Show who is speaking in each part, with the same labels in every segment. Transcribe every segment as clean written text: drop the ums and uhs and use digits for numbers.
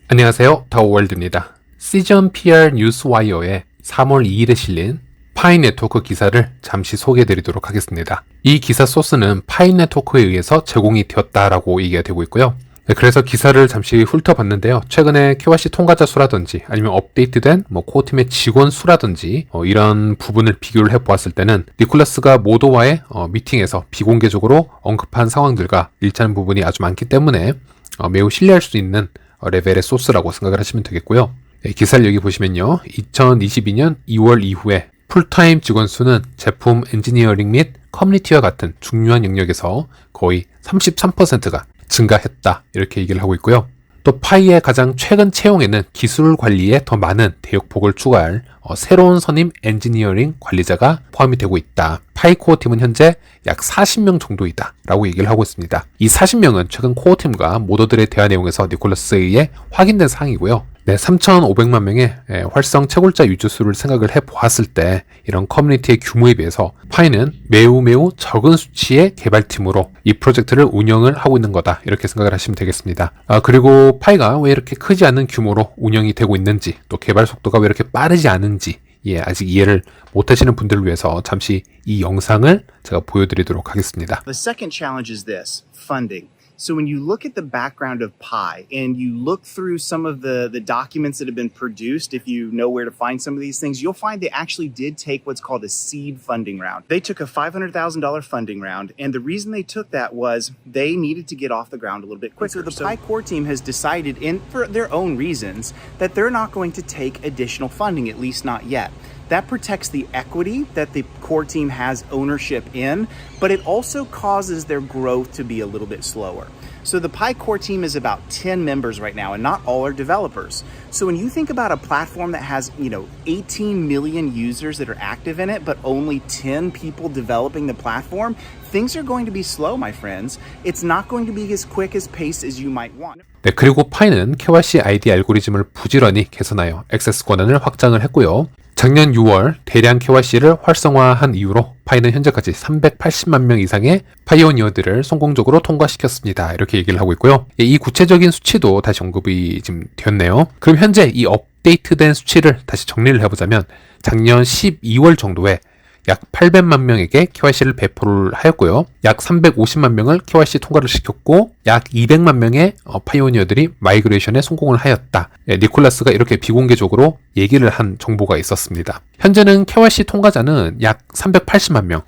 Speaker 1: 안녕하세요. 더월드입니다. 시전 PR 뉴스와이어에 3월 2일에 실린 파이 네트워크 기사를 잠시 소개해드리도록 하겠습니다. 이 기사 소스는 파이 네트워크에 의해서 제공이 되었다라고 얘기가 되고 있고요. 그래서 기사를 잠시 훑어봤는데요. 최근에 KYC 통과자 수라든지 아니면 업데이트된 코어팀의 직원 수라든지 이런 부분을 비교를 해보았을 때는 니콜라스가 모도와의 미팅에서 비공개적으로 언급한 상황들과 일치하는 부분이 아주 많기 때문에 매우 신뢰할 수 있는 레벨의 소스라고 생각을 하시면 되겠고요. 기사를 여기 보시면요. 2022년 2월 이후에 풀타임 직원 수는 제품 엔지니어링 및 커뮤니티와 같은 중요한 영역에서 거의 33%가 증가했다. 이렇게 얘기를 하고 있고요. 또 파이의 가장 최근 채용에는 기술 관리에 더 많은 대역폭을 추가할 새로운 선임 엔지니어링 관리자가 포함이 되고 있다. 파이 코어팀은 현재 약 40명 정도이다 라고 얘기를 하고 있습니다. 이 40명은 최근 코어팀과 모더들의 대화 내용에서 니콜라스에 의해 확인된 사항이고요. 3,500만 명의 활성 채굴자 유저수를 생각을 해보았을 때 이런 커뮤니티의 규모에 비해서 파이는 매우 적은 수치의 개발팀으로 이 프로젝트를 운영을 하고 있는 거다 이렇게 생각을 하시면 되겠습니다. 그리고 파이가 왜 이렇게 크지 않은 규모로 운영이 되고 있는지 또 개발 속도가 왜 이렇게 빠르지 않은지 아직 이해를 못하시는 분들을 위해서 잠시 이 영상을 제가 보여드리도록 하겠습니다.
Speaker 2: The second challenge is this, funding. So when you look at the background of Pi and you look through some of the documents that have been produced, if you know where to find some of these things, you'll find they actually did take what's called a seed funding round. They took a $500,000 funding round, and the reason they took that was they needed to get off the ground a little bit quicker. So the Pi core team has decided, for their own reasons, that they're not going to take additional funding, at least not yet. That protects the equity that the core team has ownership in, but it also causes their growth to be a little bit slower. So the Pi core team is about 10 members right now, and not all are developers. So when you think about a platform that has, 18 million users that are active in it, but only 10 people developing the platform, things are going to be slow, my friends. It's not going to be as quick as pace as you might want.
Speaker 1: 그리고 파이는 KYC ID 알고리즘을 부지런히 개선하여 액세스 권한을 확장을 했고요. 작년 6월 대량 KYC를 활성화한 이후로 파이는 현재까지 380만 명 이상의 파이오니어들을 성공적으로 통과시켰습니다. 이렇게 얘기를 하고 있고요. 이 구체적인 수치도 다시 언급이 지금 되었네요. 그럼 현재 이 업데이트된 수치를 다시 정리를 해보자면 작년 12월 정도에 약 800만 명에게 KYC를 배포를 하였고요. 약 350만 명을 KYC 통과를 시켰고 약 200만 명의 파이오니어들이 마이그레이션에 성공을 하였다. 니콜라스가 이렇게 비공개적으로 얘기를 한 정보가 있었습니다. 현재는 KYC 통과자는 약 380만 명,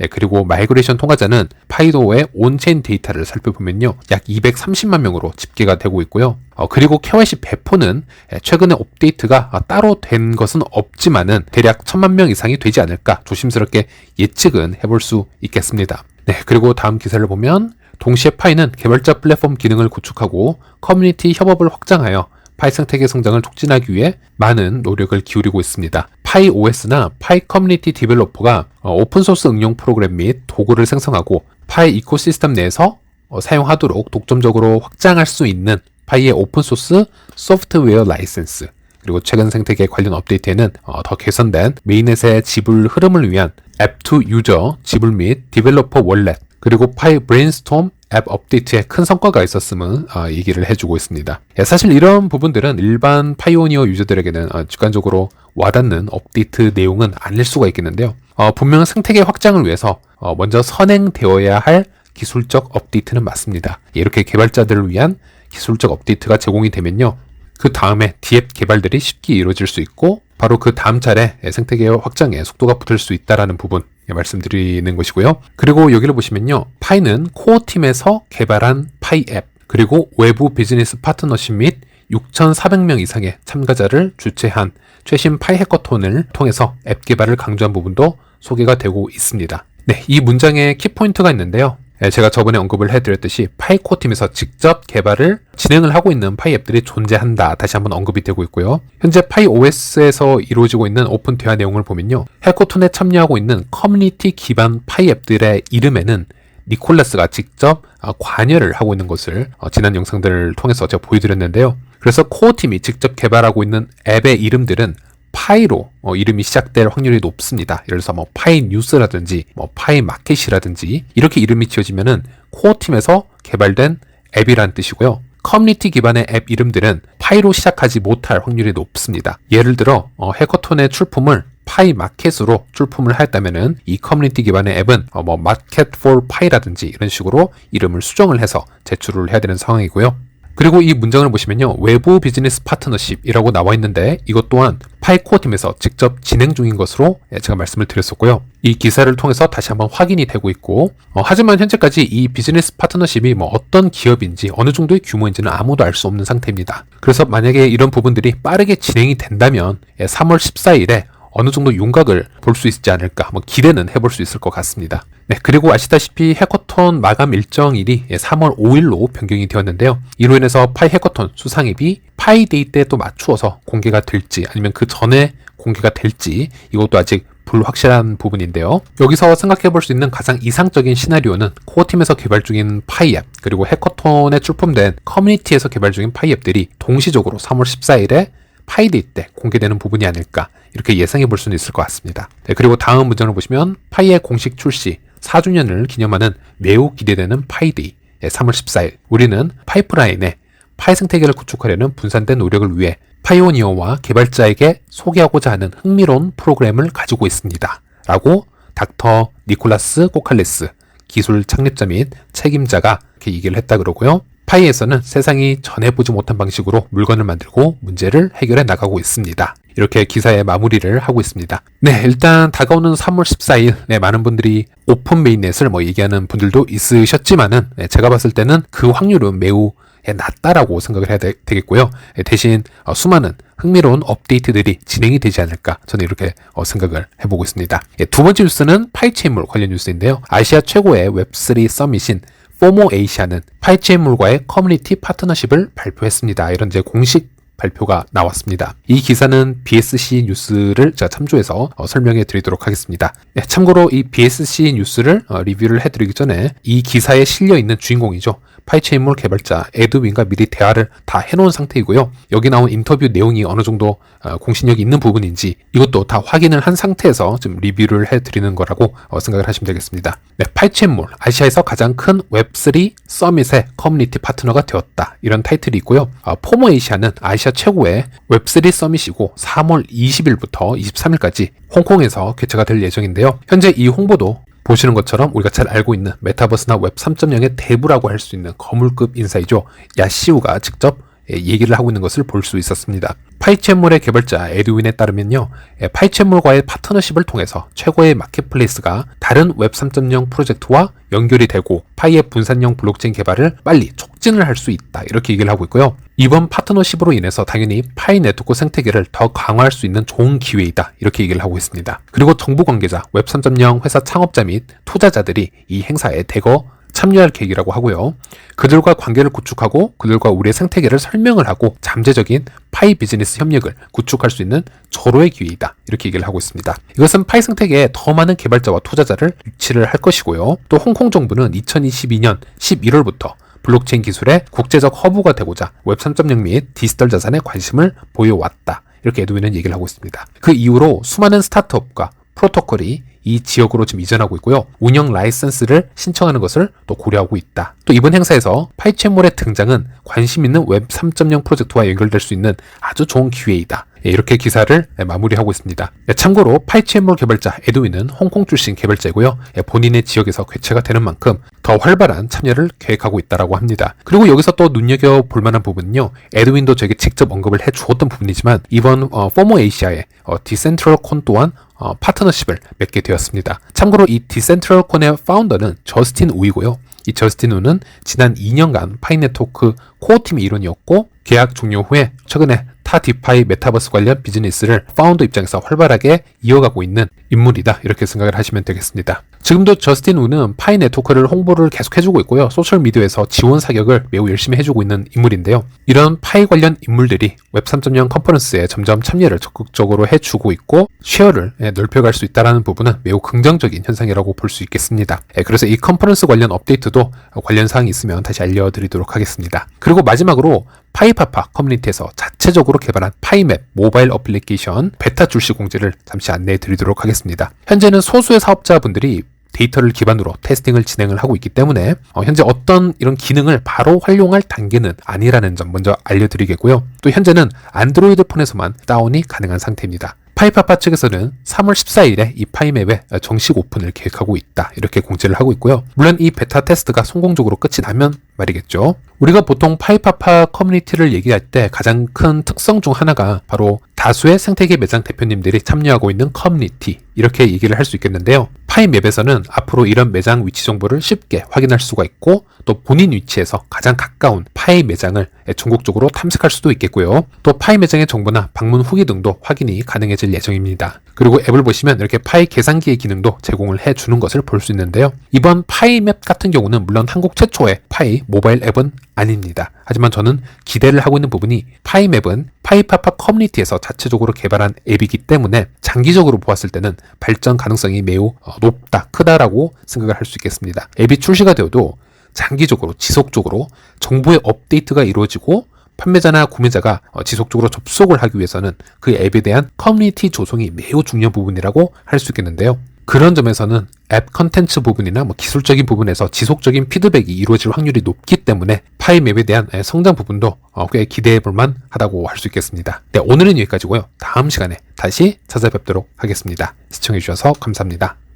Speaker 1: 그리고 마이그레이션 통과자는 파이도어의 온체인 데이터를 살펴보면요. 약 230만 명으로 집계가 되고 있고요. 그리고 KYC 배포는 최근에 업데이트가 따로 된 것은 없지만은 대략 1000만 명 이상이 되지 않을까 조심스럽게 예측은 해볼 수 있겠습니다. 그리고 다음 기사를 보면 동시에 파이는 개발자 플랫폼 기능을 구축하고 커뮤니티 협업을 확장하여 파이 생태계 성장을 촉진하기 위해 많은 노력을 기울이고 있습니다. 파이 OS나 파이 커뮤니티 디벨로퍼가 오픈소스 응용 프로그램 및 도구를 생성하고 파이 이코시스템 내에서 사용하도록 독점적으로 확장할 수 있는 파이의 오픈소스 소프트웨어 라이센스, 그리고 최근 생태계 관련 업데이트에는 더 개선된 메인넷의 지불 흐름을 위한 앱2 유저 지불 및 디벨로퍼 월렛, 그리고 파이 브레인스톰 앱 업데이트에 큰 성과가 있었음을 얘기를 해주고 있습니다. 사실 이런 부분들은 일반 파이오니어 유저들에게는 직관적으로 와닿는 업데이트 내용은 아닐 수가 있겠는데요. 분명 생태계 확장을 위해서 먼저 선행되어야 할 기술적 업데이트는 맞습니다. 이렇게 개발자들을 위한 기술적 업데이트가 제공이 되면요. 그 다음에 디앱 개발들이 쉽게 이루어질 수 있고 바로 그 다음 차례 생태계 확장에 속도가 붙을 수 있다는 부분 말씀드리는 것이고요. 그리고 여기를 보시면요. 파이는 코어팀에서 개발한 파이 앱, 그리고 외부 비즈니스 파트너십 및 6,400명 이상의 참가자를 주최한 최신 파이 해커톤을 통해서 앱 개발을 강조한 부분도 소개가 되고 있습니다. 이 문장에 키포인트가 있는데요. 제가 저번에 언급을 해드렸듯이 파이 코어팀에서 직접 개발을 진행을 하고 있는 파이 앱들이 존재한다. 다시 한번 언급이 되고 있고요. 현재 파이 OS에서 이루어지고 있는 오픈 대화 내용을 보면요. 해커톤에 참여하고 있는 커뮤니티 기반 파이 앱들의 이름에는 니콜라스가 직접 관여를 하고 있는 것을 지난 영상들을 통해서 제가 보여드렸는데요. 그래서 코어팀이 직접 개발하고 있는 앱의 이름들은 파이로 이름이 시작될 확률이 높습니다. 예를 들어서 파이 뉴스라든지 파이 마켓이라든지 이렇게 이름이 지어지면은 코어팀에서 개발된 앱이라는 뜻이고요. 커뮤니티 기반의 앱 이름들은 파이로 시작하지 못할 확률이 높습니다. 예를 들어 해커톤의 출품을 파이 마켓으로 출품을 하였다면은 이 커뮤니티 기반의 앱은 마켓 for 파이라든지 이런 식으로 이름을 수정을 해서 제출을 해야 되는 상황이고요. 그리고 이 문장을 보시면요, 외부 비즈니스 파트너십이라고 나와 있는데 이것 또한 파이 코어 팀에서 직접 진행 중인 것으로 제가 말씀을 드렸었고요. 이 기사를 통해서 다시 한번 확인이 되고 있고, 하지만 현재까지 이 비즈니스 파트너십이 어떤 기업인지 어느 정도의 규모인지는 아무도 알 수 없는 상태입니다. 그래서 만약에 이런 부분들이 빠르게 진행이 된다면 3월 14일에 어느 정도 윤곽을 볼 수 있지 않을까 한번 기대는 해볼 수 있을 것 같습니다. 네, 그리고 아시다시피 해커톤 마감 일정일이 3월 5일로 변경이 되었는데요. 이로 인해서 파이 해커톤 수상입이 파이데이 때 또 맞추어서 공개가 될지 아니면 그 전에 공개가 될지 이것도 아직 불확실한 부분인데요. 여기서 생각해 볼 수 있는 가장 이상적인 시나리오는 코어팀에서 개발 중인 파이 앱 그리고 해커톤에 출품된 커뮤니티에서 개발 중인 파이 앱들이 동시적으로 3월 14일에 파이데이 때 공개되는 부분이 아닐까 이렇게 예상해 볼 수는 있을 것 같습니다. 네, 그리고 다음 문장을 보시면 파이의 공식 출시 4주년을 기념하는 매우 기대되는 파이데이 3월 14일 우리는 파이프라인에 파이 생태계를 구축하려는 분산된 노력을 위해 파이오니어와 개발자에게 소개하고자 하는 흥미로운 프로그램을 가지고 있습니다. 라고 닥터 니콜라스 코칼레스 기술 창립자 및 책임자가 이렇게 얘기를 했다 그러고요. 파이에서는 세상이 전해보지 못한 방식으로 물건을 만들고 문제를 해결해 나가고 있습니다. 이렇게 기사의 마무리를 하고 있습니다. 네, 일단 다가오는 3월 14일 많은 분들이 오픈 메인넷을 얘기하는 분들도 있으셨지만은 제가 봤을 때는 그 확률은 매우 낮다라고 생각을 해야 되겠고요. 대신 수많은 흥미로운 업데이트들이 진행이 되지 않을까 저는 이렇게 생각을 해보고 있습니다. 두 번째 뉴스는 파이체인몰 관련 뉴스인데요. 아시아 최고의 웹3 서밋인 포모 에이시아는 파이체인몰과의 커뮤니티 파트너십을 발표했습니다. 이런 이제 공식 발표가 나왔습니다. 이 기사는 BSC 뉴스를 제가 참조해서 설명해 드리도록 하겠습니다. 네, 참고로 이 BSC 뉴스를 리뷰를 해드리기 전에 이 기사에 실려있는 주인공이죠. 파이체인몰 개발자 에드윈과 미리 대화를 다 해놓은 상태이고요. 여기 나온 인터뷰 내용이 어느 정도 공신력이 있는 부분인지 이것도 다 확인을 한 상태에서 지금 리뷰를 해드리는 거라고 생각을 하시면 되겠습니다. 네, 파이체인몰 아시아에서 가장 큰 웹3 서밋의 커뮤니티 파트너가 되었다. 이런 타이틀이 있고요. 포모에이시아는 아시아 최고의 웹3 서밋이고 3월 20일부터 23일까지 홍콩에서 개최가 될 예정인데요. 현재 이 홍보도 보시는 것처럼 우리가 잘 알고 있는 메타버스나 웹 3.0의 대부라고 할 수 있는 거물급 인사이죠. 야시우가 직접 얘기를 하고 있는 것을 볼 수 있었습니다. 파이체인몰의 개발자 에드윈에 따르면요. 파이체인몰과의 파트너십을 통해서 최고의 마켓플레이스가 다른 웹 3.0 프로젝트와 연결이 되고 파이의 분산형 블록체인 개발을 빨리 촉진을 할 수 있다. 이렇게 얘기를 하고 있고요. 이번 파트너십으로 인해서 당연히 파이 네트워크 생태계를 더 강화할 수 있는 좋은 기회이다. 이렇게 얘기를 하고 있습니다. 그리고 정부 관계자, 웹 3.0 회사 창업자 및 투자자들이 이 행사에 대거 참여할 계획이라고 하고요. 그들과 관계를 구축하고 그들과 우리의 생태계를 설명을 하고 잠재적인 파이 비즈니스 협력을 구축할 수 있는 절호의 기회이다. 이렇게 얘기를 하고 있습니다. 이것은 파이 생태계에 더 많은 개발자와 투자자를 유치를 할 것이고요. 또 홍콩 정부는 2022년 11월부터 블록체인 기술의 국제적 허브가 되고자 웹 3.0 및 디지털 자산에 관심을 보여왔다. 이렇게 에드윈은 얘기를 하고 있습니다. 그 이후로 수많은 스타트업과 프로토콜이 이 지역으로 지금 이전하고 있고요. 운영 라이선스를 신청하는 것을 또 고려하고 있다. 또 이번 행사에서 파이체인몰의 등장은 관심 있는 웹 3.0 프로젝트와 연결될 수 있는 아주 좋은 기회이다. 이렇게 기사를 마무리하고 있습니다. 참고로 파이체인몰 개발자 에드윈은 홍콩 출신 개발자이고요. 본인의 지역에서 개최가 되는 만큼 더 활발한 참여를 계획하고 있다고 합니다. 그리고 여기서 또 눈여겨볼 만한 부분은요. 에드윈도 저에게 직접 언급을 해주었던 부분이지만 이번 포모 에이시아의 디센트럴 콘 또한 파트너십을 맺게 되었습니다. 참고로 이 디센트럴 콘의 파운더는 저스틴 우이고요. 이 저스틴 우는 지난 2년간 파이 네트워크 코어팀의 일원이었고 계약 종료 후에 최근에 타 디파이 메타버스 관련 비즈니스를 파운더 입장에서 활발하게 이어가고 있는 인물이다. 이렇게 생각을 하시면 되겠습니다. 지금도 저스틴 우는 파이 네트워크를 홍보를 계속 해주고 있고요. 소셜미디어에서 지원 사격을 매우 열심히 해주고 있는 인물인데요. 이런 파이 관련 인물들이 웹 3.0 컨퍼런스에 점점 참여를 적극적으로 해주고 있고 쉐어를 넓혀갈 수 있다는 부분은 매우 긍정적인 현상이라고 볼 수 있겠습니다. 그래서 이 컨퍼런스 관련 업데이트도 관련 사항이 있으면 다시 알려드리도록 하겠습니다. 그리고 마지막으로 파이파파 커뮤니티에서 자체적으로 개발한 파이맵 모바일 어플리케이션 베타 출시 공지를 잠시 안내해 드리도록 하겠습니다. 현재는 소수의 사업자분들이 데이터를 기반으로 테스팅을 진행을 하고 있기 때문에 현재 어떤 이런 기능을 바로 활용할 단계는 아니라는 점 먼저 알려드리겠고요. 또 현재는 안드로이드 폰에서만 다운이 가능한 상태입니다. 파이파파 측에서는 3월 14일에 이 파이맵의 정식 오픈을 계획하고 있다, 이렇게 공지를 하고 있고요. 물론 이 베타 테스트가 성공적으로 끝이 나면 말이겠죠. 우리가 보통 파이파파 커뮤니티를 얘기할 때 가장 큰 특성 중 하나가 바로 다수의 생태계 매장 대표님들이 참여하고 있는 커뮤니티, 이렇게 얘기를 할 수 있겠는데요. 파이맵에서는 앞으로 이런 매장 위치 정보를 쉽게 확인할 수가 있고, 또 본인 위치에서 가장 가까운 파이 매장을 전국적으로 탐색할 수도 있겠고요. 또 파이 매장의 정보나 방문 후기 등도 확인이 가능해질 예정입니다. 그리고 앱을 보시면 이렇게 파이 계산기의 기능도 제공을 해주는 것을 볼 수 있는데요. 이번 파이맵 같은 경우는 물론 한국 최초의 파이 모바일 앱은 아닙니다. 하지만 저는 기대를 하고 있는 부분이 파이맵은 파이파파 커뮤니티에서 자체적으로 개발한 앱이기 때문에 장기적으로 보았을 때는 발전 가능성이 매우 높다, 크다라고 생각을 할 수 있겠습니다. 앱이 출시가 되어도 장기적으로, 지속적으로 정보의 업데이트가 이루어지고 판매자나 구매자가 지속적으로 접속을 하기 위해서는 그 앱에 대한 커뮤니티 조성이 매우 중요한 부분이라고 할 수 있겠는데요. 그런 점에서는 앱 컨텐츠 부분이나 기술적인 부분에서 지속적인 피드백이 이루어질 확률이 높기 때문에 파이맵에 대한 성장 부분도 꽤 기대해 볼만 하다고 할 수 있겠습니다. 네, 오늘은 여기까지고요. 다음 시간에 다시 찾아뵙도록 하겠습니다. 시청해 주셔서 감사합니다.